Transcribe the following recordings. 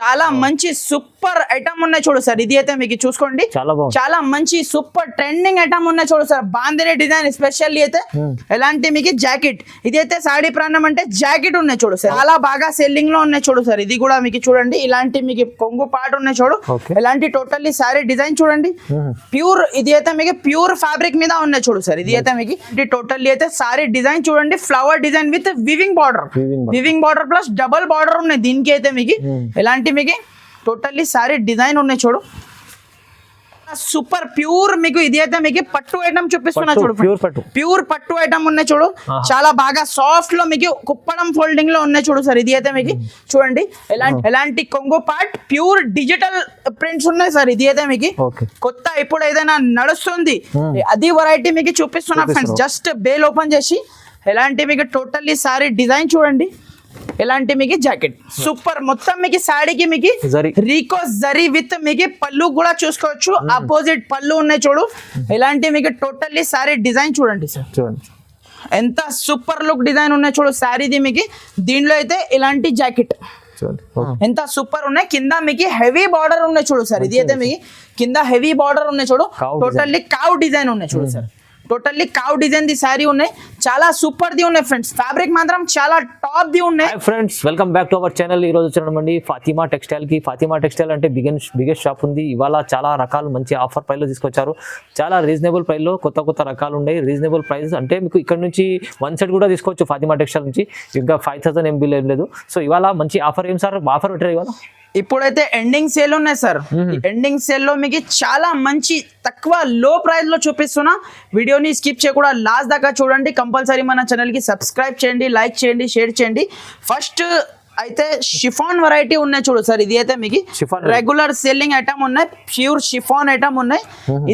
చాలా మంచి super item ఉన్నాయి చూడు సార్. ఇది అయితే మీకు చూసుకోండి, చాలా మంచి సూపర్ ట్రెండింగ్ ఐటమ్ ఉన్నాయి చూడు సార్. బాందిని డిజైన్ స్పెషల్లీ అయితే ఎలాంటి మీకు జాకెట్, ఇది అయితే సాడీ ప్రాణం అంటే జాకెట్ ఉన్నాయి చూడు సార్. చాలా బాగా సెల్లింగ్ లో ఉన్నాయి చూడు సార్. ఇది కూడా మీకు చూడండి, ఇలాంటి మీకు కొంగు పాటు ఉన్నాయి చూడు. ఎలాంటి టోటల్లీ సారీ డిజైన్ చూడండి, ప్యూర్ ఇది అయితే మీకు ప్యూర్ ఫ్యాబ్రిక్ మీద ఉన్నాయి చూడు సార్. ఇది అయితే మీకు టోటల్లీ అయితే సారీ డిజైన్ చూడండి, flower design with weaving border plus double border ఉన్నాయి. దీనికి అయితే మీకు ఎలాంటి మీకు టోటల్లీ సారీ డిజైన్ ఉన్నాయి చూడు. సూపర్ ప్యూర్ మీకు ఇది అయితే మీకు పట్టు ఐటమ్ చూపిస్తున్నా చూడు. ప్యూర్ పట్టు ఐటమ్ ఉన్నాయి చూడు. చాలా బాగా సాఫ్ట్ లో మీకు కుప్పడం ఫోల్డింగ్ లో ఉన్నాయి చూడు సార్. ఇది అయితే మీకు చూడండి, ఎలాంటి కొంగు పార్ట్ ప్యూర్ డిజిటల్ ప్రింట్స్ ఉన్నాయి సార్. ఇది అయితే మీకు కొత్త ఇప్పుడు ఏదైనా నడుస్తుంది అది వెరైటీ మీకు చూపిస్తున్నా ఫ్రెండ్స్. జస్ట్ బేల్ ఓపెన్ చేసి ఎలాంటి మీకు టోటల్లీ సారీ డిజైన్ చూడండి. ఎలాంటి మీకు జాకెట్ సూపర్, మొత్తం మీకు సాడీకి మీకు రీకో జరీ విత్ మీకు పళ్ళు కూడా చూసుకోవచ్చు. అపోజిట్ పళ్ళు ఉన్నాయి చూడు. ఎలాంటి మీకు టోటల్లీ సారీ డిజైన్ చూడండి సార్. చూడండి ఎంత సూపర్ లుక్ డిజైన్ ఉన్నాయి చూడు సారీది మీకు. దీనిలో అయితే ఇలాంటి జాకెట్ ఎంత సూపర్ ఉన్నాయి. కింద మీకు హెవీ బార్డర్ ఉన్నాయి చూడు సార్. ఇది అయితే మీకు కింద హెవీ బార్డర్ ఉన్నాయి చూడు. టోటల్లీ కావ్ డిజైన్ ఉన్నాయి చూడు సార్. టోటల్లీ కావ్ డిజైన్ ది సారీ ఉన్నాయి. చాలా సూపర్ ది ఉన్నాయి ఫ్రెండ్స్. ఫ్యాబ్రిక్ మాత్రం చాలా టాప్ ది ఉన్నాయి. Friends welcome back to our channel. ఈ రోజు వచ్చామండి ఫాతిమా టెక్స్టైల్ కి. ఫాతిమా టెక్స్టైల్ అంటే బిగ్గెస్ట్ షాప్ ఉంది. ఇవాళ చాలా రకాలు మంచి ఆఫర్ ప్రైస్ లో తీసుకొచ్చారు. చాలా రీజనబుల్ ప్రైస్ లో కొత్త రకాలు ఉన్నాయి. రీజనబుల్ ప్రైస్ అంటే మీకు ఇక్కడ నుంచి వన్ సెట్ కూడా తీసుకోవచ్చు ఫాతిమా టెక్స్టైల్ నుంచి. ఇంకా 5000 MB లేదు. సో ఇవాళ మంచి ఆఫర్ ఏం సార్ ఆఫర్ పెట్టారు ఇవాళ? ఇప్పుడైతే ఎండింగ్ సేల్ ఉన్నాయి సార్. ఎండింగ్ సేల్ లో మీకు చాలా మంచి తక్కువ లో ప్రైస్ లో చూపిస్తున్నా. వీడియోని స్కిప్ చేయకుండా లాస్ట్ దాకా చూడండి. కంపల్సరీ మన ఛానల్ కి సబ్స్క్రైబ్ చేయండి, లైక్ చేయండి, షేర్ చేయండి. ఫస్ట్ అయితే షిఫాన్ వెరైటీ ఉన్నాయి చూడు సార్. ఇది అయితే మీకు రెగ్యులర్ సెల్లింగ్ ఐటమ్ ఉన్నాయి, ప్యూర్ షిఫాన్ ఐటమ్ ఉన్నాయి.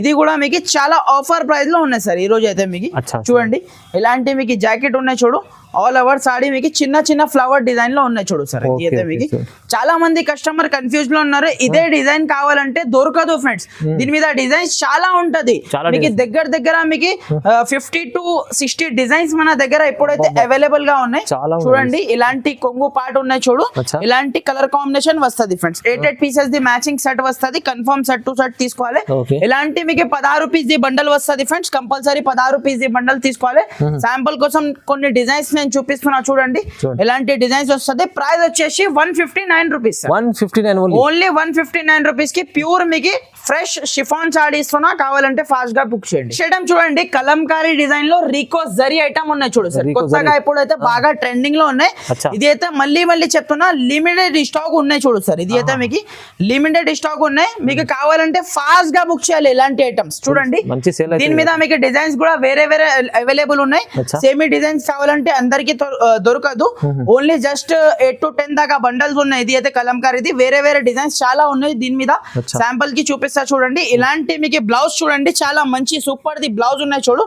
ఇది కూడా మీకు చాలా ఆఫర్ ప్రైస్ లో ఉన్నాయి సార్. ఈ రోజు అయితే మీకు చూడండి, ఇలాంటి మీకు జాకెట్ ఉన్నాయి చూడు. ఆల్ ఓవర్ సాడీ మీకు చిన్న ఫ్లవర్ డిజైన్ లో ఉన్నాయి చూడు సార్. ఇది అయితే మీకు చాలా మంది కస్టమర్ కన్ఫ్యూజ్ లో ఉన్నారు. ఇదే డిజైన్ కావాలంటే దొరకదు ఫ్రెండ్స్. దీని మీద డిజైన్స్ చాలా ఉంటది. మీకు దగ్గర మీకు 50 to 60 డిజైన్స్ మన దగ్గర ఇప్పుడైతే అవైలబుల్ గా ఉన్నాయి. చూడండి, ఇలాంటి కొంగు పార్ట్ ఉన్నాయి చూడు. ఇలాంటి కలర్ కాంబినేషన్ వస్తుంది ఫ్రెండ్స్. 8 పీసెస్ ది మ్యాచింగ్ సెట్ వస్తుంది. కన్ఫర్మ్ సెట్ టు సెట్ తీసుకోవాలి. ఇలాంటి మీకు 16 పీస్ ది బండల్ వస్తుంది ఫ్రెండ్స్. కంపల్సరీ 16 పీస్ ది బండల్ తీసుకోవాలి. శాంపుల్ కోసం కొన్ని డిజైన్స్ నేను చూపిస్తున్నా చూడండి. ఎలాంటి డిజైన్స్ వస్తుంది. ప్రైస్ వచ్చేసి 159 రూపీస్. ఓన్లీ 159 రూపీస్ కి ప్యూర్ మీకు ఫ్రెష్ షిఫాన్ సాడీ ఇస్తున్నా. కావాలంటే ఫాస్ట్ గా బుక్ చేయండి. ఐటమ్ చూడండి, కలంకారీ డిజైన్ లో రీకో జరీ ఐటమ్ ఉన్నాయి చూడు సార్. కొత్తగా ఇప్పుడైతే బాగా ట్రెండింగ్ లో ఉన్నాయి. ఇది అయితే మళ్ళీ చెప్తున్నా, లిమిటెడ్ స్టాక్ ఉన్నాయి చూడు సార్. ఇది అయితే మీకు లిమిటెడ్ స్టాక్ ఉన్నాయి. మీకు కావాలంటే ఫాస్ట్ గా బుక్ చేయాలి. ఇలాంటి ఐటమ్స్ చూడండి. దీని మీద మీకు డిజైన్స్ కూడా వేరే అవైలబుల్ ఉన్నాయి. సేమీ డిజైన్స్ కావాలంటే అందరికి దొరకదు. ఓన్లీ జస్ట్ 8 to 10 దాకా బండల్స్ ఉన్నాయి. ఇది అయితే కలంకారీది. వేరే డిజైన్స్ చాలా ఉన్నాయి. దీని మీద శాంపుల్ కి చూపిస్తా చూడండి. ఇలాంటి మీకు బ్లౌజ్ చూడండి, చాలా మంచి సూపర్ ది బ్లౌజ్ ఉన్నాయి చూడు.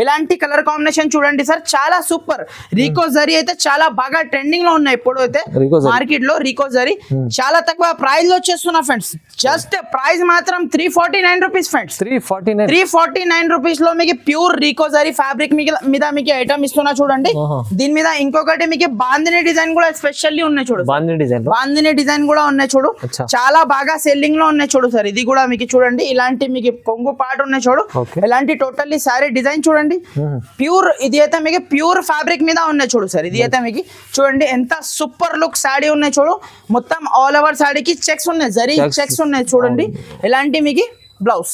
ఇలాంటి కలర్ కాంబినేషన్ చూడండి సార్, చాలా సూపర్. రీకో జరీ అయితే చాలా బాగా ట్రెండింగ్ లో ఉన్నాయి ఇప్పుడు అయితే మార్కెట్ లో. రీకో జరీ చాలా తక్కువ ప్రైస్ లో వచ్చేస్తున్నా ఫ్రెండ్స్. జస్ట్ ప్రైస్ మాత్రం 349 రూపీస్ ఫ్రెండ్స్. 349 రూపీస్ లో మీకు ప్యూర్ రీకో జరీ ఫ్యాబ్రిక్ మీద మీకు ఐటమ్ ఇస్తున్నా చూడండి. దీని మీద ఇంకొకటి మీకు బాందిని డిజైన్ కూడా స్పెషల్లీ ఉన్నాయి చూడు. బాందిని డిజైన్ కూడా ఉన్నాయి చూడు. చాలా బాగా సెల్లింగ్ లో ఉన్నాయి చూడు సార్. ఇది కూడా మీకు చూడండి, ఇలాంటి మీకు కొంగు పాటు ఉన్నాయి చూడు. ఇలాంటి టోటల్లీ సారీ డిజైన్ చూడండి. ప్యూర్ ఇది అయితే మీకు ప్యూర్ ఫ్యాబ్రిక్ మీద ఉన్నాయి చూడు సార్. ఇది అయితే మీకు చూడండి ఎంత సూపర్ లుక్ సాడీ ఉన్నాయి చూడు. మొత్తం ఆల్ ఓవర్ సాడీకి చెక్స్ ఉన్నాయి, జరీ చెక్స్ ఉన్నాయి చూడండి. ఇలాంటి మీకు బ్లౌజ్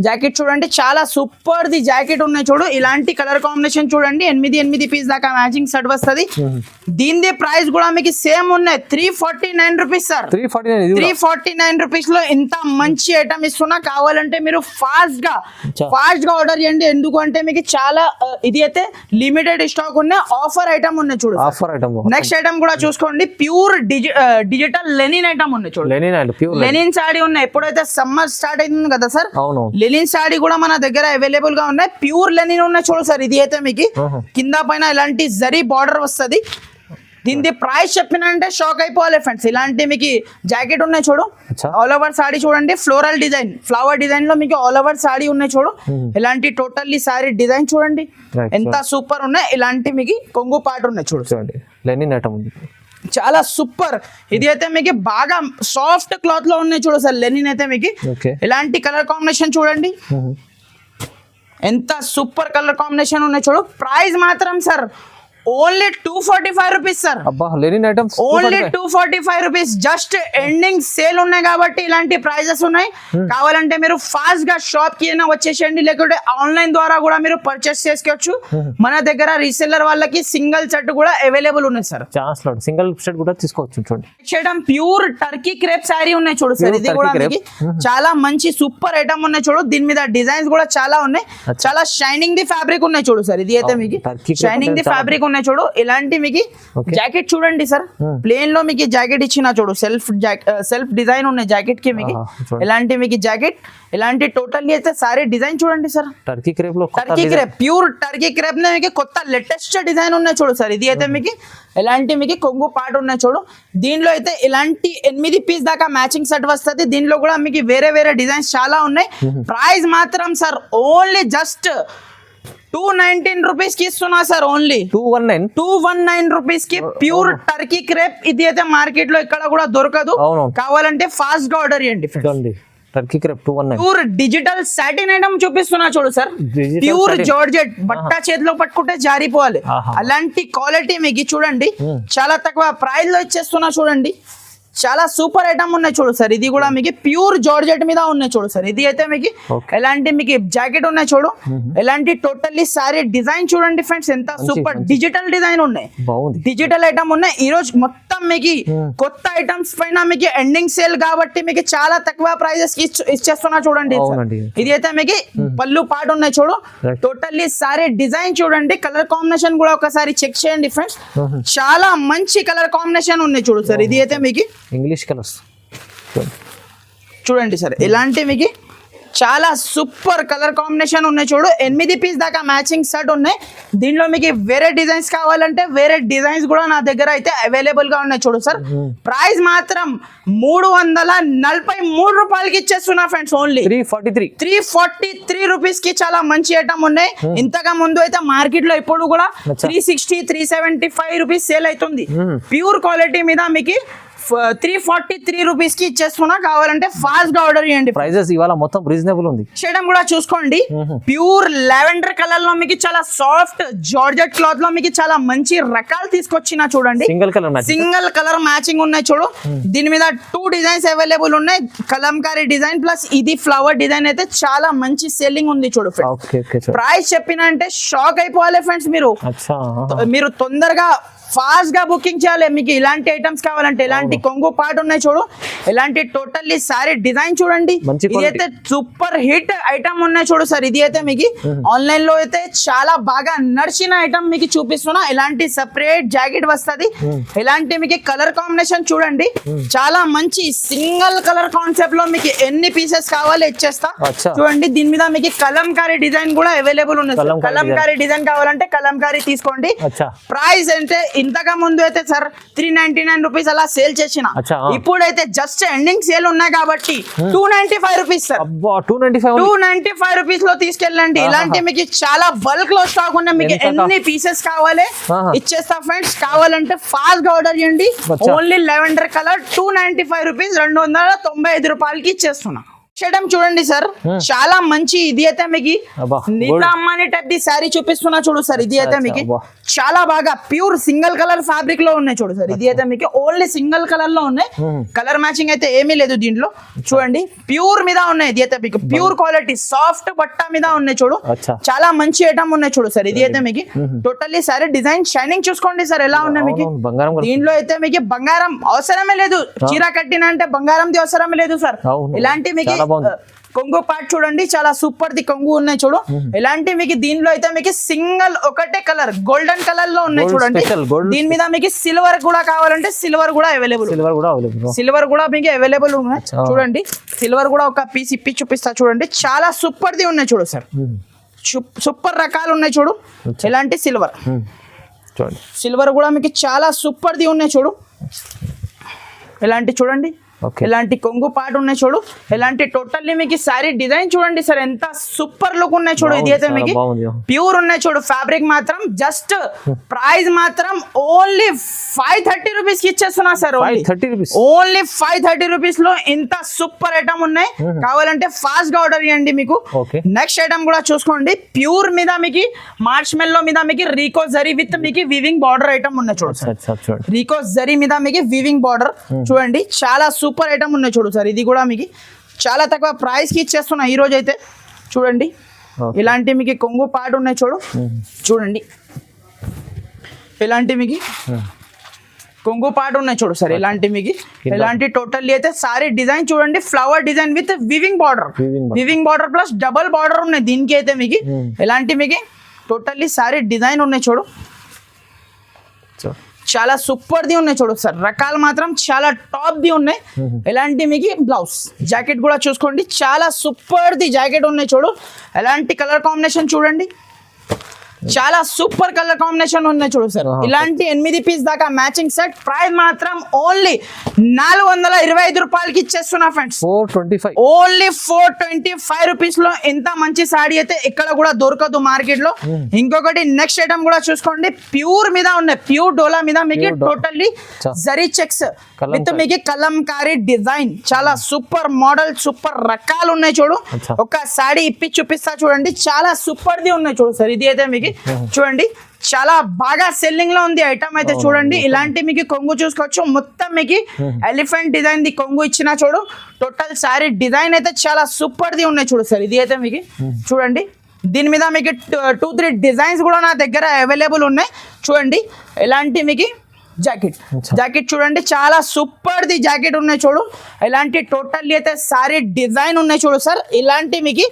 జాకెట్ చూడండి, చాలా సూపర్ ది జాకెట్ ఉన్నాయి చూడు. ఇలాంటి కలర్ కాంబినేషన్ చూడండి. 8 పీస్ దాకా మ్యాచింగ్ సెట్ వస్తుంది. దీని ప్రైస్ కూడా మీకు సేమ్ ఉన్నాయి. 349 రూపీస్ సార్. 349 రూపీస్ లో ఇంత మంచి ఐటమ్ ఇస్తున్నా. కావాలంటే మీరు ఫాస్ట్ గా ఆర్డర్ చేయండి. ఎందుకంటే మీకు చాలా ఇది అయితే లిమిటెడ్ స్టాక్ ఉన్నాయి. ఆఫర్ ఐటమ్ ఉన్నాయి చూడు. నెక్స్ట్ ఐటమ్ కూడా చూసుకోండి. ప్యూర్ డిజిటల్ లెనిన్ ఐటమ్ ఉన్నాయి చూడు. లెనిన్ సాడీ ఉన్నాయి. ఎప్పుడైతే సమ్మర్ స్టార్ట్ అవుతుంది కదా సార్, లెనిన్ సాడీ కూడా మన దగ్గర అవైలబుల్ గా ఉన్నాయి. ప్యూర్ లెనిన్ ఉన్నాయి చూడు సార్. ఇది అయితే మీకు కింద పైన ఇలాంటి జరీ బార్డర్ వస్తుంది. దీని ప్రైస్ చెప్పినంటే షాక్ అయిపోవాలి ఫ్రెండ్స్. ఇలాంటి మీకు జాకెట్ ఉన్నాయి చూడు. ఆల్ ఓవర్ సాడీ చూడండి. ఫ్లోరల్ డిజైన్, ఫ్లవర్ డిజైన్ లో మీకు ఆల్ ఓవర్ సాడీ ఉన్నాయి చూడు. ఇలాంటి టోటల్లీ సారీ డిజైన్ చూడండి ఎంత సూపర్ ఉన్నాయి. ఇలాంటి మీకు కొంగు పాటు ఉన్నాయి చూడండి. లెనిన్ ఐటమ్ ఉంది. చాలా సూపర్. ఇది అయితే మీకు బాగా సాఫ్ట్ క్లాత్ లో ఉన్నాయి చూడు సార్, లెనిన్ అయితే మీకు ఓకే ఇలాంటి కలర్ కాంబినేషన్ చూడండి, ఎంత సూపర్ కలర్ కాంబినేషన్ ఉన్నాయి చూడు. ప్రైస్ మాత్రం సార్ ఓన్లీ 245 రూపీస్ సార్. అబ్బా linen items only 245 rupees. Just ending sale ఉన్నాయి కాబట్టి ఇలాంటి ప్రైజెస్ ఉన్నాయి. కావాలంటే మీరు ఫాస్ట్ గా షాప్ కి అయినా వచ్చేసేయండి, లేకుంటే ఆన్లైన్ ద్వారా కూడా మీరు పర్చేస్ చేసుకోవచ్చు. మన దగ్గర రీసెల్లర్ వాళ్ళకి సింగిల్ సెట్ కూడా అవైలబుల్ ఉన్నాయి సార్. ఛాన్స్ లో సింగిల్ సెట్ కూడా తీసుకోవచ్చు. చూడండి చేయడం ప్యూర్ టర్కీ క్రేప్ శారీ ఉన్నాయి చూడు సార్. ఇది కూడా మీకు చాలా మంచి సూపర్ ఐటమ్ ఉన్నాయి చూడు. దీని మీద డిజైన్స్ కూడా చాలా ఉన్నాయి, చాలా షైనింగ్ ది ఫ్యాబ్రిక్ ఉన్నాయి చూడు సార్. ఇది అయితే మీకు షైనింగ్ ది ఫ్యాబ్రిక్ ఉన్నాయి చూడు. ఇలాంటి మీకు జాకెట్ చూడండి సార్, ప్లేన్ లో మీకు జాకెట్ ఇచ్చిన చూడు, సెల్ఫ్ డిజైన్ ఉన్నాయి జాకెట్ కి మీకు. ఇలాంటి మీకు జాకెట్, ఇలాంటి టోటల్లీ అయితే సారీ డిజైన్ చూడండి సార్. టర్కీ క్రేప్ లో Turkey crepe, pure Turkey crepe నే మీకు కొత్త లేటెస్ట్ డిజైన్ ఉన్నాయి చూడు సార్. ఇది అయితే మీకు ఇలాంటి మీకు కొంగు పాటు ఉన్నాయి చూడు. దీనిలో అయితే ఇలాంటి 8 పీస్ దాకా మ్యాచింగ్ సెట్ వస్తుంది. దీనిలో కూడా మీకు వేరే వేరే డిజైన్స్ చాలా ఉన్నాయి. ప్రైస్ మాత్రం సార్ ఓన్లీ జస్ట్ 219 రూపీస్ కి ఇస్తున్నా సార్. ఓన్లీ 219 రూపీస్ కి ప్యూర్ టర్కీ క్రేప్. ఇది అయితే మార్కెట్ లో ఇక్కడ కూడా దొరకదు. కావాలంటే ఫాస్ట్ గా ఆర్డర్ చేయండి. Turkey crepe 219 pure digital satin item చూపిస్తున్నా చూడు సార్. ప్యూర్ జార్జెట్, బట్ట చేతిలో పట్టుకుంటే జారిపోవాలి అలాంటి క్వాలిటీ మీకు చూడండి. చాలా తక్కువ ప్రైస్ లో ఇచ్చేస్తున్నా చూడండి. చాలా సూపర్ ఐటమ్ ఉన్నాయి చూడు సార్. ఇది కూడా మీకు ప్యూర్ జార్జెట్ మీద ఉన్నాయి చూడు సార్. ఇది అయితే మీకు ఎలాంటి మీకు జాకెట్ ఉన్నాయి చూడు. ఎలాంటి టోటల్లీ సారీ డిజైన్ చూడండి ఫ్రెండ్స్, ఎంత సూపర్ డిజిటల్ డిజైన్ ఉన్నాయి, డిజిటల్ ఐటమ్ ఉన్నాయి. ఈ రోజు మొత్తం మీకు కొత్త ఐటమ్స్ పైన మీకు ఎండింగ్ సేల్ కాబట్టి మీకు చాలా తక్కువ ప్రైజెస్ ఇచ్చేస్తున్నా చూడండి. ఇది అయితే మీకు పళ్ళు పాటు ఉన్నాయి చూడు. టోటల్లీ సారీ డిజైన్ చూడండి, కలర్ కాంబినేషన్ కూడా ఒకసారి చెక్ చేయండి ఫ్రెండ్స్. చాలా మంచి కలర్ కాంబినేషన్ ఉన్నాయి చూడు సార్. ఇది అయితే మీకు ఇంగ్లీష్ కలర్స్ చూడండి సార్. ఇలాంటి మీకు చాలా సూపర్ కలర్ కాంబినేషన్ ఉన్నాయి చూడు. 8 పీస్ దాకా మ్యాచింగ్ సెట్ ఉన్నాయి. దీనిలో మీకు వేరే డిజైన్స్ కావాలంటే వేరే డిజైన్స్ కూడా నా దగ్గర అయితే అవైలబుల్ గా ఉన్నాయి చూడు సార్. ప్రైస్ మాత్రం 343 రూపాయలకి ఇచ్చేస్తున్నా ఫ్రెండ్స్. ఓన్లీ 343 రూపీస్ కి చాలా మంచి ఐటమ్ ఉన్నాయి. ఇంతగా ముందు అయితే మార్కెట్ లో ఇప్పుడు కూడా 360 375 రూపీస్ సేల్ అవుతుంది. ప్యూర్ క్వాలిటీ మీద మీకు 343 రూపీస్ కి ఇచ్చేస్తున్నా. కావాలంటే ఫాస్ట్ గా ఆర్డర్ చేయండి. ప్రైజెస్ ఇవాళ మొత్తం రీజనబుల్ ఉంది. చేయడం కూడా చూసుకోండి. ప్యూర్ లావెండర్ కలర్ లో మీకు చాలా సాఫ్ట్ జార్జెట్ క్లాత్ లో మీకు చాలా మంచి రకాలు తీసుకొచ్చినా చూడండి. సింగిల్ కలర్ మ్యాచింగ్ ఉన్నాయి చూడు. దీని మీద 2 డిజైన్స్ అవైలబుల్ ఉన్నాయి. కలంకారీ డిజైన్ ప్లస్ ఇది ఫ్లవర్ డిజైన్ అయితే చాలా మంచి సెల్లింగ్ ఉంది చూడు. ప్రైస్ చెప్పిన అంటే షాక్ అయిపోవాలి ఫ్రెండ్స్. మీరు తొందరగా ఫాస్ట్ గా బుకింగ్ చేయాలి. మీకు ఇలాంటి ఐటమ్స్ కావాలంటే ఇలాంటి కొంగు పాటు ఉన్నాయి చూడు. ఇలాంటి టోటల్లీ సారీ డిజైన్ చూడండి. ఇదైతే సూపర్ హిట్ ఐటమ్ ఉన్నాయి చూడు సార్. ఇది అయితే మీకు ఆన్లైన్ లో అయితే చాలా బాగా నడిచిన ఐటమ్ మీకు చూపిస్తున్నా. ఇలాంటి సెపరేట్ జాకెట్ వస్తుంది. ఇలాంటి మీకు కలర్ కాంబినేషన్ చూడండి. చాలా మంచి సింగిల్ కలర్ కాన్సెప్ట్ లో మీకు ఎన్ని పీసెస్ కావాలి ఇచ్చేస్తా చూడండి. దీని మీద మీకు కలంకారీ డిజైన్ కూడా అవైలబుల్ ఉంది. కలంకారీ డిజైన్ కావాలంటే కలంకారీ తీసుకోండి. ప్రైస్ అంటే ఇంతగా ముందు అయితే సార్ 399 రూపీస్ అలా సేల్ చేసిన. ఇప్పుడైతే జస్ట్ ఎండింగ్ సేల్ ఉన్నాయి కాబట్టి 295 రూపీస్ సార్. 295 రూపీస్ లో తీసుకెళ్ళండి. ఇలాంటి మీకు చాలా బల్క్ లో స్టాక్ ఉన్నాయి. మీకు ఎన్ని పీసెస్ కావాలి ఇచ్చేస్తా ఫ్రెండ్స్. కావాలంటే ఫాస్ట్ గా ఆర్డర్ చేయండి. ఓన్లీ లెవెండర్ కలర్ 295 రూపీస్ 295 రూపాయలకి ఇచ్చేస్తున్నా. చేయడం చూడండి సార్. చాలా మంచి ఇది అయితే మీకు నీతా అమ్మాని టైప్ ది శారీ చూపిస్తున్నా చూడు సార్. ఇది అయితే మీకు చాలా బాగా ప్యూర్ సింగిల్ కలర్ ఫ్యాబ్రిక్ లో ఉన్నాయి చూడు సార్. ఇది అయితే మీకు ఓన్లీ సింగిల్ కలర్ లో ఉన్నాయి. కలర్ మ్యాచింగ్ అయితే ఏమీ లేదు దీంట్లో చూడండి. ప్యూర్ మీద ఉన్నాయి. ఇది అయితే మీకు ప్యూర్ క్వాలిటీ సాఫ్ట్ బట్ట మీద ఉన్నాయి చూడు. చాలా మంచి ఐటమ్ ఉన్నాయి చూడు సార్. ఇది అయితే మీకు టోటల్లీ సారీ డిజైన్ షైనింగ్ చూసుకోండి సార్ ఎలా ఉన్నాయి మీకు. దీంట్లో అయితే మీకు బంగారం అవసరమే లేదు. చీర కట్టిన అంటే బంగారంది అవసరమే లేదు సార్. ఇలాంటి మీకు కొంగు పార్ట్ చూడండి. చాలా సూపర్ ది కొంగు ఉన్నాయి చూడు. ఇలాంటి మీకు దీనిలో అయితే మీకు సింగిల్ ఒకటే కలర్ గోల్డెన్ కలర్ లో ఉన్నాయి చూడండి. దీని మీద మీకు సిల్వర్ కూడా కావాలంటే సిల్వర్ కూడా అవైలబుల్. సిల్వర్ కూడా మీకు అవైలబుల్ ఉన్నాయి చూడండి. సిల్వర్ కూడా ఒక పీస్ ఇప్పి చూపిస్తా చూడండి. చాలా సూపర్ ది ఉన్నాయి చూడు సార్. సూపర్ రకాలు ఉన్నాయి చూడు. ఇలాంటి సిల్వర్ సిల్వర్ కూడా మీకు చాలా సూపర్ ది ఉన్నాయి చూడు. ఇలాంటి చూడండి Okay. ఇలాంటి కొంగు పాటు ఉన్నాయి చూడు, ఇలాంటి టోటల్లీ మీకు సారీ డిజైన్ చూడండి సార్ ఎంత సూపర్ లుక్ ఉన్నాయి చూడు. ఇది అయితే మీకు ప్యూర్ ఉన్నాయి చూడు. ఫ్యాబ్రిక్ మాత్రం జస్ట్ ప్రైస్ మాత్రం ఓన్లీ 530 రూపీస్ కి ఇచ్చేస్తున్నా సార్. ఓన్లీ 530 రూపీస్ లో ఇంత సూపర్ ఐటమ్ ఉన్నాయి. కావాలంటే ఫాస్ట్ గా ఆర్డర్ చేయండి. మీకు నెక్స్ట్ ఐటమ్ కూడా చూసుకోండి. ప్యూర్ మీద మీకు మార్చ్ మెల్లో మీద మీకు రీకో జరీ విత్ మీకు వీవింగ్ బార్డర్ ఐటమ్ ఉన్నాయి చూడు. రీకో జరీ మీద మీకు వీవింగ్ బార్డర్ చూడండి, చాలా సూపర్ ఐటమ్ ఉన్నాయి చూడు సార్. ఇది కూడా మీకు చాలా తక్కువ ప్రైస్ కి ఇచ్చేస్తున్నా ఈ రోజు అయితే. చూడండి ఇలాంటి మీకు కొంగు పాటు ఉన్నాయి చూడు. చూడండి ఇలాంటి మీకు కొంగు పాటు ఉన్నాయి చూడు సార్. ఇలాంటి మీకు ఇలాంటి టోటల్లీ అయితే సారీ డిజైన్ చూడండి, flower design with weaving border plus double border ఉన్నాయి దీనికి అయితే మీకు. ఇలాంటి మీకు టోటల్లీ సారీ డిజైన్ ఉన్నాయి చూడు, చాలా సూపర్ ది ఉన్నాయి చూడు సార్. రకాలు మాత్రం చాలా టాప్ ది ఉన్నాయి. ఎలాంటి మీకు బ్లౌజ్ జాకెట్ కూడా చూసుకోండి, చాలా సూపర్ ది జాకెట్ ఉన్నాయి చూడు. ఎలాంటి కలర్ కాంబినేషన్ చూడండి, చాలా సూపర్ కలర్ కాంబినేషన్ ఉన్నాయి చూడు సార్. ఇలాంటి 8 పీస్ దాకా మ్యాచింగ్ సెట్ ప్రైస్ మాత్రం ఓన్లీ 425 రూపాయలకి ఇచ్చేస్తున్నా ఫ్రెండ్స్. 425 ఓన్లీ 425 రూపీస్ లో ఇంత మంచి సాడీ అయితే ఎక్కడ కూడా దొరకదు మార్కెట్ లో. ఇంకొకటి నెక్స్ట్ ఐటమ్ కూడా చూసుకోండి, ప్యూర్ మీద ఉన్నాయి, ప్యూర్ డోలా మీద మీకు టోటల్లీ జరీ చెక్స్ విత్ మీకు కలంకారీ డిజైన్, చాలా సూపర్ మోడల్ సూపర్ రకాలు ఉన్నాయి చూడు. ఒక సాడీ ఇప్పి చూపిస్తా చూడండి, చాలా సూపర్ ది ఉన్నాయి చూడు సార్. ఇది అయితే మీకు చూడండి చాలా బాగా సెల్లింగ్ లో ఉంది ఐటమ్ అయితే చూడండి. ఇలాంటి మీకు కొంగు చూసుకోవచ్చు, మొత్తం మీకు ఎలిఫెంట్ డిజైన్ ది కొంగు ఇచ్చిన చూడు. టోటల్ సారీ డిజైన్ అయితే చాలా సూపర్ ది ఉన్నాయి చూడు సార్. ఇది అయితే మీకు చూడండి, దీని మీద మీకు 2-3 డిజైన్స్ కూడా నా దగ్గర అవైలబుల్ ఉన్నాయి చూడండి. ఇలాంటి మీకు జాకెట్ చూడండి, చాలా సూపర్ ది జాకెట్ ఉన్నాయి చూడు. ఇలాంటి టోటల్లీ అయితే సారీ డిజైన్ ఉన్నాయి చూడు సార్. ఇలాంటి మీకు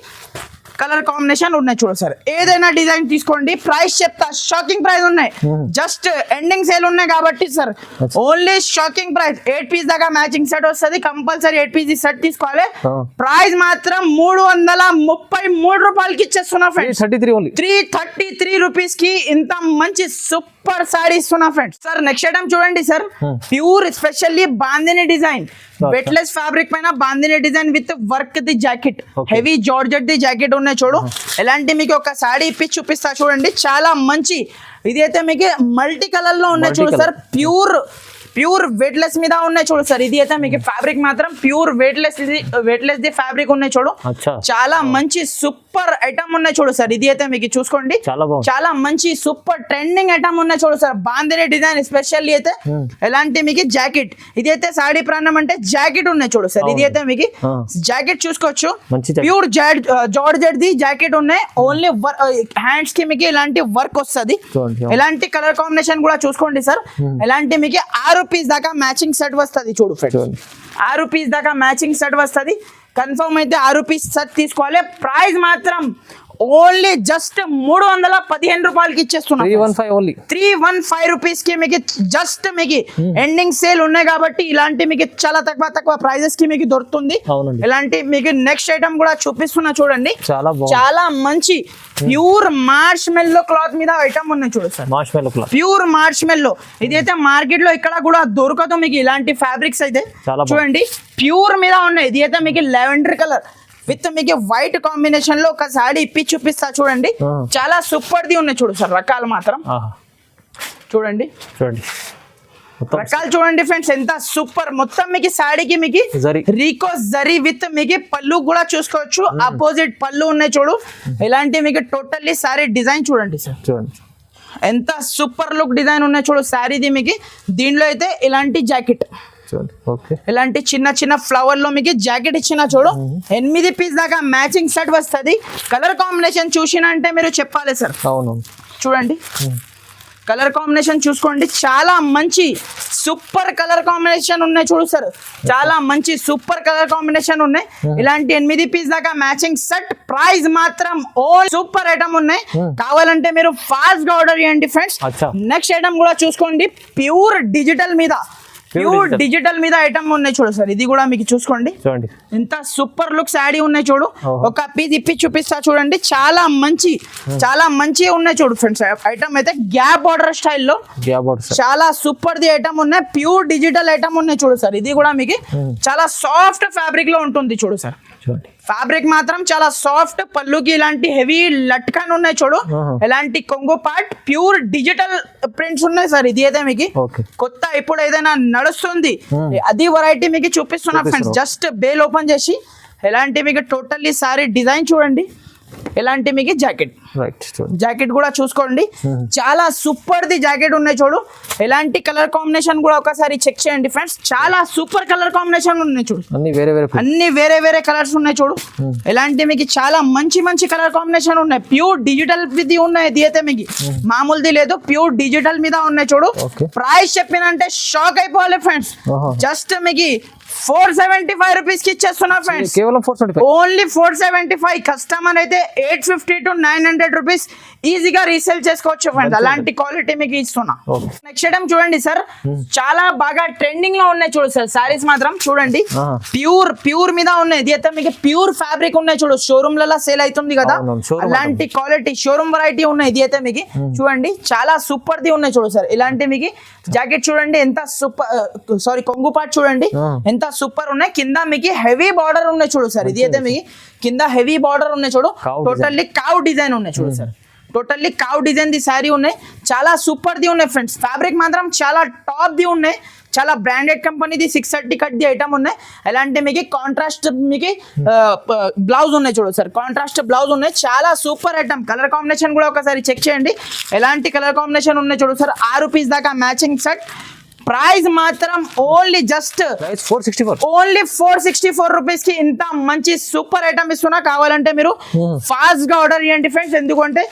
కలర్ కాంబినేషన్ ఉన్నాయి చూడు సార్. ఏదైనా డిజైన్ తీసుకోండి, ప్రైస్ చెప్తా, షాకింగ్ ప్రైస్ ఉన్నాయి. జస్ట్ ఎండింగ్ సేల్ ఉన్నాయి కాబట్టి sir only shocking price. 8 piece దాకా మ్యాచింగ్ సెట్ వస్తుంది, కంపల్సరీ 8 పీస్ సెట్ తీసుకోవాలి. ప్రైస్ మాత్రం 333 రూపాయలకి ఇచ్చేస్తున్నా ఫ్రెండ్స్. 333 రూపీస్ కి ఇంత మంచి సూపర్ సారీ ఇస్తున్నా ఫ్రెండ్స్. సార్ నెక్స్ట్ ఐటమ్ చూడండి sir, pure specially bandhani design, weightless fabric పైన బాందిని డిజైన్ విత్ వర్క్ ది జాకెట్, హెవీ జార్జెట్ ది జాకెట్ ఉన్నాయి చూడు. ఎలాంటి మీకు ఒక సాడీ ఇప్పి చూపిస్తా చూడండి, చాలా మంచి. ఇది అయితే మీకు మల్టీ కలర్ లో ఉన్నాయి చూడు సార్. ప్యూర్ వెయిట్లెస్ మీద ఉన్నాయి చూడు సార్. ఇది అయితే మీకు ఫ్యాబ్రిక్ మాత్రం ప్యూర్ వెయిట్లెస్ ది ఫ్యాబ్రిక్ ఉన్నాయి చూడు. చాలా మంచి సూపర్ ఐటమ్ ఉన్నాయి చూడు సార్. ఇది అయితే మీకు చూసుకోండి, చాలా మంచి సూపర్ ట్రెండింగ్ ఐటమ్ ఉన్నాయి చూడు సార్. బాందిని డిజైన్ స్పెషల్లీ అయితే ఎలాంటి మీకు జాకెట్, ఇది అయితే సాడీ ప్రాణం అంటే జాకెట్ ఉన్నాయి చూడు సార్. ఇది అయితే మీకు జాకెట్ చూసుకోవచ్చు, ప్యూర్ జార్జెట్ ది జాకెట్ ఉన్నాయి. ఓన్లీ హ్యాండ్స్ కి మీకు ఇలాంటి వర్క్ వస్తుంది. ఎలాంటి కలర్ కాంబినేషన్ కూడా చూసుకోండి సార్. ఎలాంటి మీకు 6 పీస్ దాకా మ్యాచింగ్ సెట్ వస్తుంది చూడు ఫ్రెండ్స్. 6 పీస్ దాకా మ్యాచింగ్ సెట్ వస్తుంది. కన్ఫర్మ్ అయితే 6 పీస్ సెట్ తీసుకోవాలి. ప్రైస్ మాత్రం ఓన్లీ జస్ట్ 315 రూపాయలకి ఇచ్చేస్తున్నా. 315 రూపీస్ కి మీకు జస్ట్ మీకు ఎండింగ్ సేల్ ఉన్నాయి కాబట్టి ఇలాంటి మీకు చాలా తక్కువ ప్రైజెస్ కి మీకు దొరుకుతుంది. ఇలాంటి మీకు నెక్స్ట్ ఐటమ్ కూడా చూపిస్తున్నా చూడండి, చాలా మంచి ప్యూర్ మార్ష్ మెల్లో క్లాత్ మీద ఐటమ్ ఉన్నాయి చూడు సార్. ప్యూర్ మార్ష్ మెల్లో ఇది అయితే మార్కెట్ లో ఇక్కడ కూడా దొరకదు మీకు ఇలాంటి ఫ్యాబ్రిక్స్ అయితే చూడండి. ప్యూర్ మీద ఉన్నాయి. ఇది అయితే మీకు లెవెండర్ కలర్ విత్ మీకు వైట్ కాంబినేషన్ లో ఒక సాడీ ఇప్పి చూపిస్తా చూడండి, చాలా సూపర్ ది ఉన్నాయి చూడు సార్. రకాలు మాత్రం చూడండి రకాలు చూడండి ఫ్రెండ్స్, ఎంత సూపర్. మొత్తం మీకు సాడీకి మీకు రీకో జరీ విత్ మీకు పళ్ళు కూడా చూసుకోవచ్చు. అపోజిట్ పళ్ళు ఉన్నాయి చూడు. ఇలాంటి మీకు టోటల్లీ సారీ డిజైన్ చూడండి సార్, ఎంత సూపర్ లుక్ డిజైన్ ఉన్నాయి చూడు సారీది మీకు. దీనిలో అయితే ఇలాంటి జాకెట్, ఇలాంటి చిన్న ఫ్లవర్ లో మీకు జాకెట్ ఇచ్చిన చూడు. 8 పీస్ దాకా మ్యాచింగ్ సెట్ వస్తుంది. కలర్ కాంబినేషన్ చూసినంటే మీరు చెప్పాలి సార్. చూడండి కలర్ కాంబినేషన్ చూసుకోండి, చాలా మంచి సూపర్ కలర్ కాంబినేషన్ ఉన్నాయి చూడు సార్. చాలా మంచి సూపర్ కలర్ కాంబినేషన్ ఉన్నాయి. ఇలాంటి 8 పీస్ దాకా మ్యాచింగ్ సెట్. ప్రైస్ మాత్రం ఓల్ సూపర్ ఐటమ్ ఉన్నాయి. కావాలంటే మీరు ఫాస్ట్ గా ఆర్డర్ చేయండి ఫ్రెండ్స్. నెక్స్ట్ ఐటమ్ కూడా చూసుకోండి, ప్యూర్ డిజిటల్ మీద ప్యూర్ డిజిటల్ మీద ఐటమ్ ఉన్నాయి చూడు సార్. ఇది కూడా మీకు చూసుకోండి చూడండి ఎంత సూపర్ లుక్స్ యాడ్ ఉన్నాయి చూడు. ఒక పీస్ ఇప్పి చూపిస్తా చూడండి. చాలా మంచి ఉన్నాయి చూడు ఫ్రెండ్స్. ఐటమ్ అయితే గ్యాప్ బార్డర్ స్టైల్లో చాలా సూపర్ ది ఐటమ్ ఉన్నాయి. ప్యూర్ డిజిటల్ ఐటమ్ ఉన్నాయి చూడు సార్. ఇది కూడా మీకు చాలా సాఫ్ట్ ఫ్యాబ్రిక్ లో ఉంటుంది చూడు సార్. చూడండి ఫ్యాబ్రిక్ మాత్రం చాలా సాఫ్ట్. పళ్ళుకి ఇలాంటి హెవీ లట్కాన్ ఉన్నాయి చూడు. ఎలాంటి కొంగు పార్ట్ ప్యూర్ డిజిటల్ ప్రింట్స్ ఉన్నాయి సార్. ఇది అయితే మీకు కొత్త ఇప్పుడు ఏదైనా నడుస్తుంది అది వెరైటీ మీకు చూపిస్తున్నా ఫ్రెండ్స్. జస్ట్ బేల్ ఓపెన్ చేసి ఎలాంటి మీకు టోటల్లీ సారీ డిజైన్ చూడండి. ఎలాంటి మీకు జాకెట్ కూడా చూసుకోండి. చాలా సూపర్ ది జాకెట్ ఉన్నాయి చూడు. ఎలాంటి కలర్ కాంబినేషన్ కూడా ఒకసారి చెక్ చేయండి ఫ్రెండ్స్. చాలా సూపర్ కలర్ కాంబినేషన్ ఉన్నాయి చూడు. అన్ని వేరే కలర్స్ ఉన్నాయి చూడు. ఎలాంటి మీకు చాలా మంచి కలర్ కాంబినేషన్ ఉన్నాయి. ప్యూర్ డిజిటల్ ఇది ఉన్నాయి. ఇది అయితే మీకు మామూలుది లేదు. ప్యూర్ డిజిటల్ మీద ఉన్నాయి చూడు. ప్రైస్ చెప్పినంటే షాక్ అయిపోవాలి ఫ్రెండ్స్. జస్ట్ మీకు 475 రూపీస్ కి ఇచ్చేస్తున్నా ఫ్రెండ్స్. కేవలం 475 ఓన్లీ 475. కస్టమర్ అయితే 850 to 900 రూపీస్ ఈజీగా రీసేల్ చేసుకోవచ్చు ఫ్రెండ్స్. అలాంటి క్వాలిటీ మీకు ఇస్తున్నా. నెక్స్ట్ ఐటమ్ చూడండి సార్. చాలా బాగా ట్రెండింగ్ లో ఉన్నాయి చూడు సార్. సారీస్ మాత్రం చూడండి ప్యూర్ మీద ఉన్నాయి. ఇది అయితే మీకు ప్యూర్ ఫ్యాబ్రిక్ ఉన్నాయి చూడు. షోరూమ్ లలో సేల్ అవుతుంది కదా అలాంటి క్వాలిటీ షోరూమ్ వెరైటీ ఉన్నాయి. ఇది అయితే మీకు చూడండి చాలా సూపర్ ది ఉన్నాయి చూడు సార్. ఇలాంటి మీకు జాకెట్ చూడండి ఎంత సూపర్ కొంగు పార్ట్ చూడండి ఎంత సూపర్ ఉన్నాయి. కింద మీకు హెవీ బార్డర్ ఉన్నాయి చూడు సార్. ఇది అయితే మీకు కింద హెవీ బార్డర్ ఉన్నాయి చూడు. టోటల్లీ కావ్ డిజైన్ ఉన్నాయి చూడు సార్. టోటల్లీ కావ్ డిజైన్ ది సారీ ఉన్నాయి. చాలా సూపర్ ది ఉన్నాయి ఫ్రెండ్స్. ఫ్యాబ్రిక్ మాత్రం చాలా టాప్ ది ఉన్నాయి. చాలా బ్రాండెడ్ కంపెనీది 630 కట్ ది ఐటమ్ ఉన్నాయి. ఎలాంటి మీకు కాంట్రాస్ట్ మీకు బ్లౌజ్ ఉన్నాయి చూడు సార్. కాంట్రాస్ట్ బ్లౌజ్ ఉన్నాయి. చాలా సూపర్ ఐటమ్. కలర్ కాంబినేషన్ కూడా ఒకసారి చెక్ చేయండి. ఎలాంటి కలర్ కాంబినేషన్ ఉన్నాయి చూడు సార్. 6 రూపీస్ దాకా మ్యాచింగ్ సెట్. ప్రైస్ మాత్రం ఓన్లీ జస్ట్ 464 ఓన్లీ 464 రూపీస్ కి ఇంత మంచి సూపర్ ఐటమ్ ఇస్తున్నా. కావాలంటే మీరు ఫాస్ట్ గా ఆర్డర్ చేయండి ఫ్రెండ్స్. ఎందుకంటే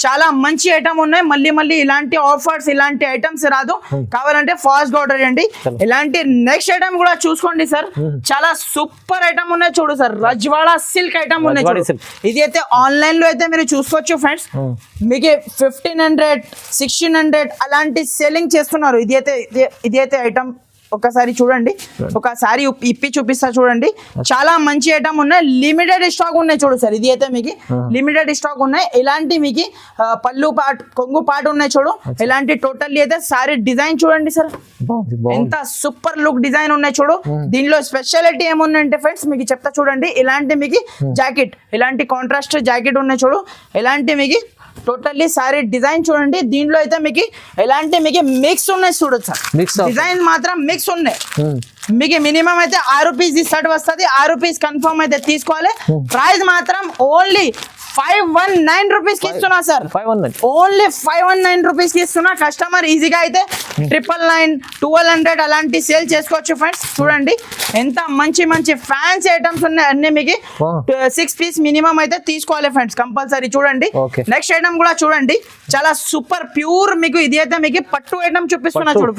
చాలా మంచి ఐటమ్ ఉన్నాయి. మళ్ళీ ఇలాంటి ఆఫర్స్ ఇలాంటి ఐటమ్స్ రాదు. కావాలంటే ఫాస్ట్ గా ఆర్డర్ చేయండి. ఇలాంటి నెక్స్ట్ ఐటమ్ కూడా చూసుకోండి సార్. చాలా సూపర్ ఐటమ్ ఉన్నాయి చూడు సార్. రజ్వాడా సిల్క్ ఐటమ్ ఉన్నాయి చూడు. ఇది అయితే ఆన్లైన్ లో అయితే మీరు చూసుకోవచ్చు ఫ్రెండ్స్. మీకు 1500 1600 అలాంటి సెల్లింగ్ చేస్తున్నారు. ఇది అయితే ఐటమ్ ఒకసారి చూడండి. ఒకసారి ఇప్పి చూపిస్తా చూడండి. చాలా మంచి ఐటమ్ ఉన్నాయి. లిమిటెడ్ స్టాక్ ఉన్నాయి చూడు సార్. ఇది అయితే మీకు లిమిటెడ్ స్టాక్ ఉన్నాయి. ఇలాంటి మీకు పళ్ళు పాట్ కొంగు పాటు ఉన్నాయి చూడు. ఇలాంటి టోటల్లీ అయితే సారీ డిజైన్ చూడండి సార్. ఎంత సూపర్ లుక్ డిజైన్ ఉన్నాయి చూడు. దీనిలో స్పెషాలిటీ ఏముందంటే ఫ్రెండ్స్ మీకు చెప్తా చూడండి. ఇలాంటి మీకు జాకెట్ ఇలాంటి కాంట్రాస్ట్ జాకెట్ ఉన్నాయి చూడు. ఇలాంటి మీకు టోటల్లీ సారీ డిజైన్ చూడండి. దీంట్లో అయితే మీకు ఎలాంటి మీకు మిక్స్ ఉన్నాయి చూడొచ్చు సార్. డిజైన్ మాత్రం మిక్స్ ఉన్నాయి. మీకు మినిమం అయితే 6 రూపీస్ షర్ట్ వస్తుంది. 6 రూపీస్ కన్ఫర్మ్ అయితే తీసుకోవాలి. ప్రైస్ మాత్రం ఓన్లీ 519 రూపీస్ కి ఇస్తున్నా సార్. ఓన్లీ 519 రూపీస్ కి ఇస్తున్నా. కస్టమర్ ఈజీగా అయితే 999 1200 అలాంటి సేల్ చేసుకోవచ్చు ఫ్రెండ్స్. చూడండి ఎంత మంచి ఫ్యాన్సీ ఐటమ్స్ ఉన్నాయి. అన్ని మీకు 6 పీస్ మినిమం అయితే తీసుకోవాలి ఫ్రెండ్స్ కంపల్సరీ. చూడండి నెక్స్ట్ ఐటమ్ కూడా చూడండి. చాలా సూపర్ ప్యూర్ మీకు ఇది అయితే మీకు పట్టు ఐటమ్ చూపిస్తున్నా చూడు.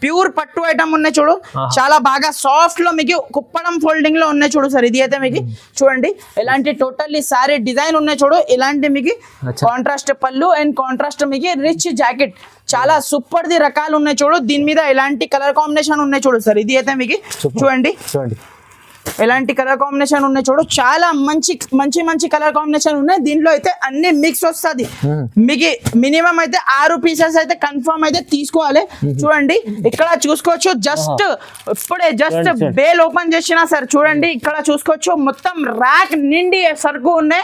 ప్యూర్ పట్టు ఐటమ్ ఉన్నాయి చూడు. చాలా బాగా సాఫ్ట్ లో మీకు కుప్పడం ఫోల్డింగ్ లో ఉన్నాయి చూడు సార్. ఇది అయితే మీకు చూడండి. ఎలాంటి టోటల్లీ సారీ డిజైన్ ఉన్నాయి చూడు. ఇలాంటి మీకు కాంట్రాస్ట్ పళ్ళు అండ్ కాంట్రాస్ట్ మీకు రిచ్ జాకెట్. చాలా సూపర్ ది రకాలు ఉన్నాయి చూడు. దీని మీద ఎలాంటి కలర్ కాంబినేషన్ ఉన్నాయి చూడు సార్. ఇది అయితే మీకు చూడండి ఎలాంటి కలర్ కాంబినేషన్ ఉన్నాయి చూడు. చాలా మంచి కలర్ కాంబినేషన్ ఉన్నాయి. దీంట్లో అయితే అన్ని మిక్స్ వస్తుంది. మీకు మినిమం అయితే 6 పీసెస్ అయితే కన్ఫర్మ్ అయితే తీసుకోవాలి. చూడండి ఇక్కడ చూసుకోవచ్చు. ఇప్పుడే బేల్ ఓపెన్ చేసినా సార్. చూడండి ఇక్కడ చూసుకోవచ్చు. మొత్తం ర్యాక్ నిండి సరుకు ఉన్నాయి.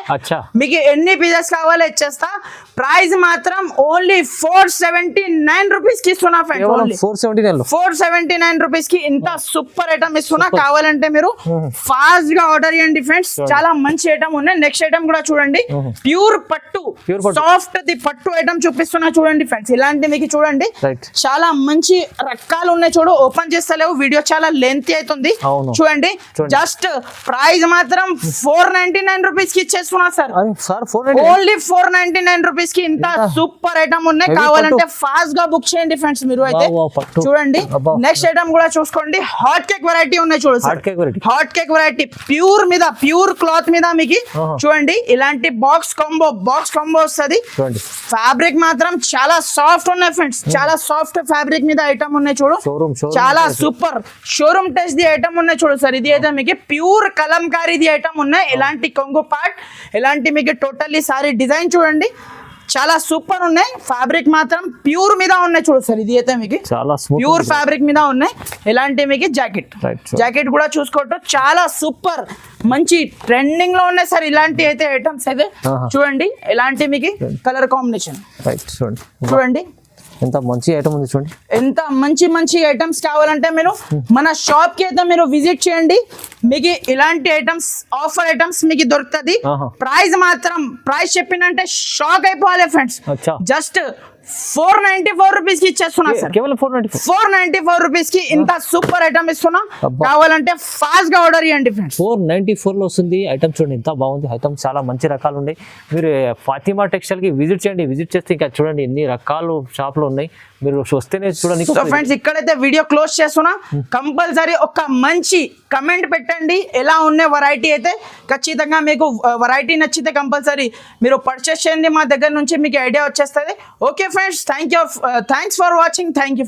మీకు ఎన్ని పీసెస్ కావాలో ఇచ్చేస్తా. ప్రైస్ మాత్రం ఓన్లీ 479 రూపీస్ కి ఇస్తున్నా ఫ్రెండ్స్. 479 రూపీస్ కి ఇంత సూపర్ ఐటమ్ ఇస్తున్నా. కావాలంటే మీరు ఫాస్ట్ గా ఆర్డర్ చేయండి ఫ్రెండ్స్. చాలా మంచి ఐటమ్ ఉన్నాయి. నెక్స్ట్ ఐటమ్ కూడా చూడండి. ప్యూర్ పట్టు సాఫ్ట్ ది పట్టు ఐటమ్ చూపిస్తున్నా చూడండి ఫ్రెండ్స్. ఇలాంటి మీకు చూడండి చాలా మంచి రకాలు ఉన్నాయి చూడు. ఓపెన్ చేస్తలేవు, వీడియో చాలా లెంత్ అవుతుంది. చూడండి జస్ట్ ప్రైస్ మాత్రం 499 రూపీస్ కి ఇచ్చేస్తున్నా సార్. ఓన్లీ 499 రూపీస్ కి ఇంత సూపర్ ఐటమ్ ఉన్నాయి. కావాలంటే ఫాస్ట్ గా బుక్ చేయండి ఫ్రెండ్స్ మీరు అయితే. చూడండి నెక్స్ట్ ఐటమ్ కూడా చూసుకోండి. హాట్ కేక్ వెరైటీ ఉన్నాయి చూడు sir. Hot cake variety pure cloth మీద మీకు చూడండి ఇలాంటి బాక్స్ కాంబో వస్తుంది. చూడండి ఫ్యాబ్రిక్ మాత్రం చాలా సాఫ్ట్ ఉన్నాయి ఫ్రెండ్స్, చాలా సాఫ్ట్ ఫ్యాబ్రిక్ మీద ఐటమ్ ఉన్నాయి చూడు, షోరూమ్ చాలా super showroom test the item ఉన్నాయి చూడు సార్. ఇది అయితే మీకు ప్యూర్ కలంకారీ ది ఐటమ్ ఉన్నాయి. ఎలాంటి కొంగు పార్ట్, ఎలాంటి మీకు టోటల్లీ సారీ డిజైన్ చూడండి చాలా సూపర్ ఉన్నాయి. ఫ్యాబ్రిక్ మాత్రం ప్యూర్ మీద ఉన్నాయి చూడు సార్. ఇది అయితే మీకు చాలా ప్యూర్ ఫ్యాబ్రిక్ మీద ఉన్నాయి. ఎలాంటి మీకు జాకెట్ కూడా చూసుకోవటం చాలా సూపర్ మంచి ట్రెండింగ్ లో ఉన్నాయి సార్. ఇలాంటి అయితే ఐటమ్స్ అయితే చూడండి, ఎలాంటి మీకు కలర్ కాంబినేషన్ చూడండి ఎంత మంచి ఐటమ్ ఉంది చూడండి. ఎంత మంచి ఐటమ్స్ కావాలంటే మీరు మన షాప్ కి అయితే మీరు విజిట్ చేయండి. మీకు ఇలాంటి ఐటమ్స్ ఆఫర్ ఐటమ్స్ మీకు దొరుకుతుంది. ప్రైస్ చెప్పినంటే షాక్ అయిపోవాలి ఫ్రెండ్స్. జస్ట్ 494 రూపీస్ కి ఇచ్చేస్తున్నా సార్. కేవలం 494 రూపీస్ కి ఇంత సూపర్ ఐటమ్ ఇస్తున్నా. కావాలంటే ఫాస్ట్ గా ఆర్డర్ చేయండి ఫ్రెండ్స్. 494 లో వస్తుంది ఐటమ్. చూడండి ఎంత బాగుంది ఐటమ్, చాలా మంచి రకాలు ఉన్నాయి. మీరు ఫాతిమా టెక్స్టైల్ కి విజిట్ చేయండి. విజిట్ చేస్తే ఇంకా చూడండి ఎన్ని రకాలు షాప్ లో ఉన్నాయి. మీరు వస్తేనే చూడండి. సో ఫ్రెండ్స్ ఇక్కడైతే వీడియో క్లోజ్ చేస్తున్నా. కంపల్సరీ ఒక మంచి కమెంట్ పెట్టండి ఎలా ఉన్న వెరైటీ అయితే. ఖచ్చితంగా మీకు వెరైటీ నచ్చితే కంపల్సరీ మీరు పర్చేస్ చేయండి. మా దగ్గర నుంచి మీకు ఐడియా వచ్చేస్తుంది. Okay friends, thanks for watching. Thank you.